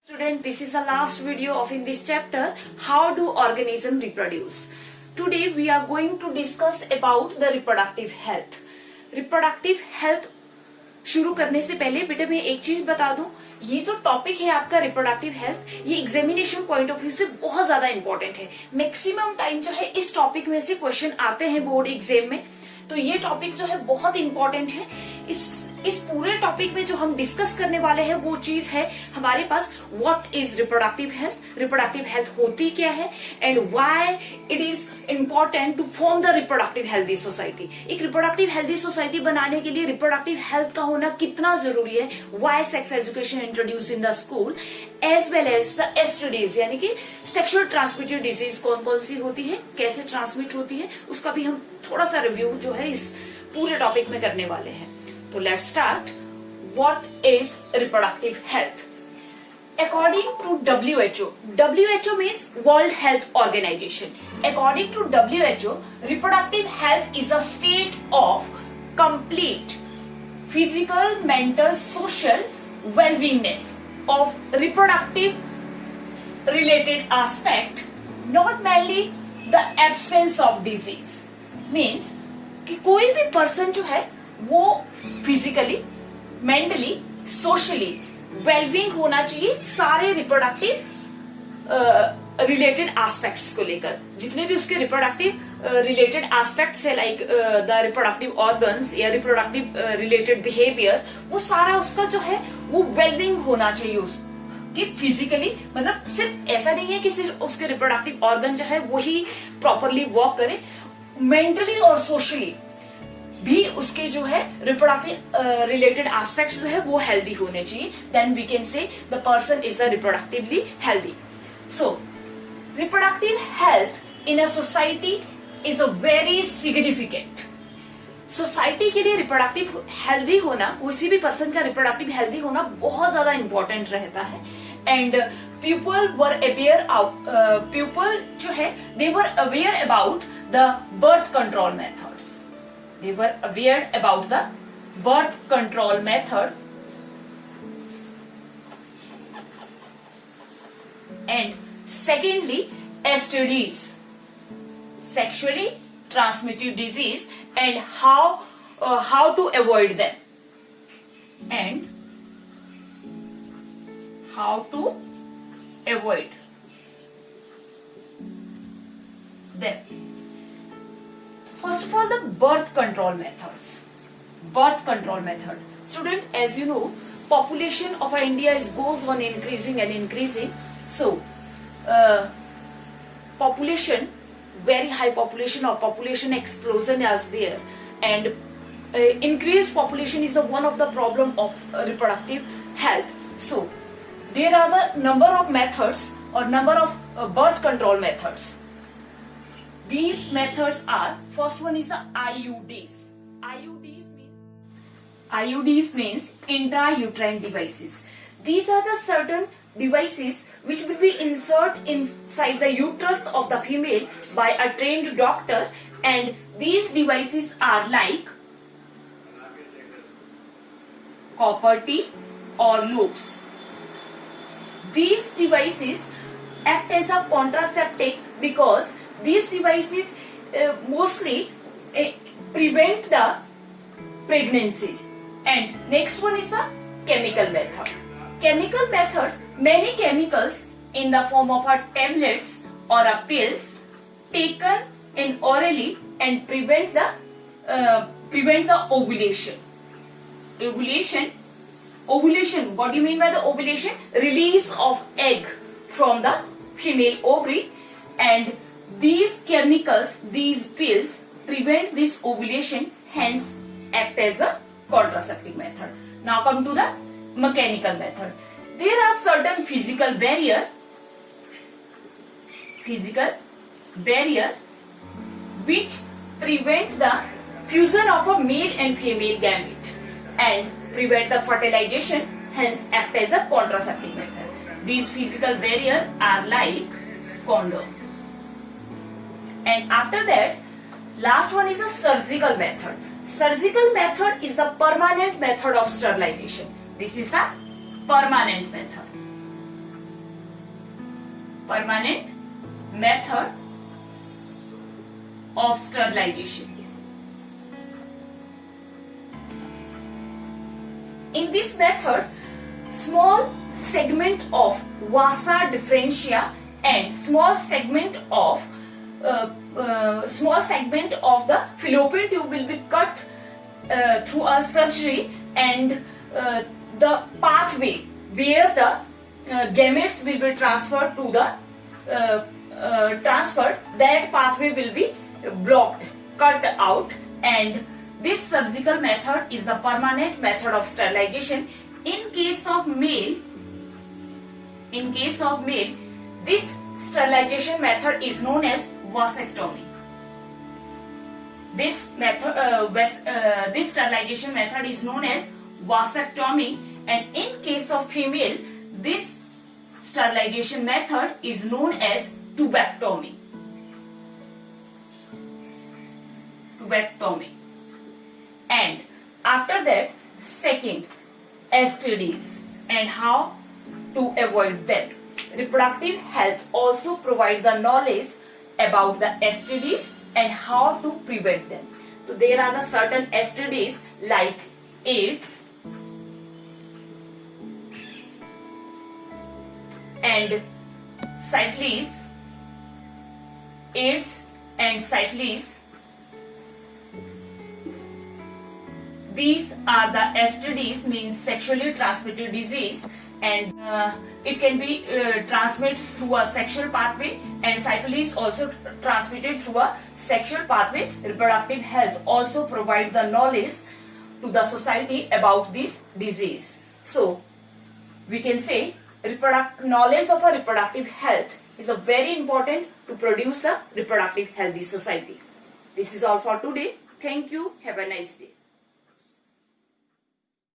Student, this is the last video of in this chapter, how do organisms reproduce. Today we are going to discuss about the reproductive health. Reproductive health शुरू करने से पहले बेटे मैं एक चीज बता दूं, ये जो टॉपिक है आपका रिप्रोडक्टिव हेल्थ, ये एग्जामिनेशन पॉइंट ऑफ व्यू से बहुत ज्यादा इंपॉर्टेंट है. मैक्सिमम टाइम जो है इस टॉपिक में से क्वेश्चन आते हैं बोर्ड एग्जाम में, तो ये टॉपिक जो है बहुत इंपॉर्टेंट है. इस पूरे टॉपिक में जो हम डिस्कस करने वाले हैं वो चीज है हमारे पास what is reproductive health, reproductive health होती क्या है and why it is important to form the reproductive healthy society. एक रिप्रोडक्टिव हेल्दी सोसाइटी बनाने के लिए रिप्रोडक्टिव हेल्थ का होना कितना जरूरी है, why sex education introduce in the school, as well as the STDs यानी कि सेक्सुअल ट्रांसमिटेड डिजीज कौन कौन सी होती है, कैसे ट्रांसमिट होती है, उसका भी हम थोड़ा सा रिव्यू जो है इस पूरे टॉपिक में करने वाले हैं. So let's start. What is reproductive health? According to WHO, WHO means World Health Organization. According to WHO, reproductive health is a state of complete physical, mental, social well-beingness of reproductive related aspect, not merely the absence of disease. Means कि कोई भी person जो है वो physically, mentally, socially wellbeing होना चाहिए सारे reproductive related aspects को लेकर. जितने भी उसके रिप्रोडक्टिव रिलेटेड एस्पेक्ट्स है लाइक द रिप्रोडक्टिव ऑर्गन्स या रिप्रोडक्टिव रिलेटेड बिहेवियर, वो सारा उसका जो है वो वेलबींग होना चाहिए उसकी फिजिकली. मतलब सिर्फ ऐसा नहीं है कि सिर्फ उसके रिप्रोडक्टिव ऑर्गन जो है वही प्रॉपरली वर्क करे, मेंटली और सोशली भी उसके जो है रिप्रोडक्टिव रिलेटेड एस्पेक्ट्स जो है वो हेल्दी होने चाहिए. Then we can say the person is the reproductively healthy. So reproductive health in a society is a very significant. Society के लिए रिप्रोडक्टिव हेल्दी होना, किसी भी पर्सन का रिप्रोडक्टिव हेल्दी होना बहुत ज्यादा इंपॉर्टेंट रहता है. एंड पीपल जो है they were aware about the birth control methods. They were aware about the birth control method and secondly STDs, sexually transmitted disease, and how to avoid them and how to avoid them. First of all, the birth control methods. Birth control method. Student, as you know, population of India goes on increasing and increasing. So, population, very high population or population explosion is there, and increased population is the one of the problem of reproductive health. So, there are the number of methods or number of birth control methods. These methods are, first one is the IUDs. IUDs means intrauterine devices. These are the certain devices which will be inserted inside the uterus of the female by a trained doctor, and these devices are like copper T or loops. These devices act as a contraceptive because these devices mostly prevent the pregnancy. And next one is the chemical method. Chemical method, many chemicals in the form of a tablets or a pills taken in orally and prevent the ovulation. Ovulation. What do you mean by the ovulation? Release of egg from the female ovary, and these chemicals, these pills prevent this ovulation, hence act as a contraceptive method. Now come to the mechanical method. There are certain physical barrier which prevent the fusion of a male and female gamete and prevent the fertilization, hence act as a contraceptive method. These physical barrier are like condom. And after that, last one is the surgical method. Surgical method is the permanent method of sterilization. This is the permanent method. permanent method of sterilization. In this method, small segment of vasa differentia and small segment of the fallopian tube will be cut through a surgery, and the pathway where the gametes will be transferred to the that pathway will be blocked, cut out, and this surgical method is the permanent method of sterilization. In case of male, this sterilization method is known as vasectomy. This sterilization method is known as vasectomy, and in case of female, this sterilization method is known as tubectomy. And after that, second, STDs and how to avoid them. Reproductive health also provide the knowledge about the STDs and how to prevent them. So there are the certain STDs like AIDS and syphilis. AIDS and syphilis. These are the STDs, means sexually transmitted disease, and it can be transmitted through a sexual pathway, and syphilis also transmitted through a sexual pathway. Reproductive health also provide the knowledge to the society about this disease. So we can say knowledge of a reproductive health is a very important to produce a reproductive healthy society. This is all for today. Thank you. Have a nice day.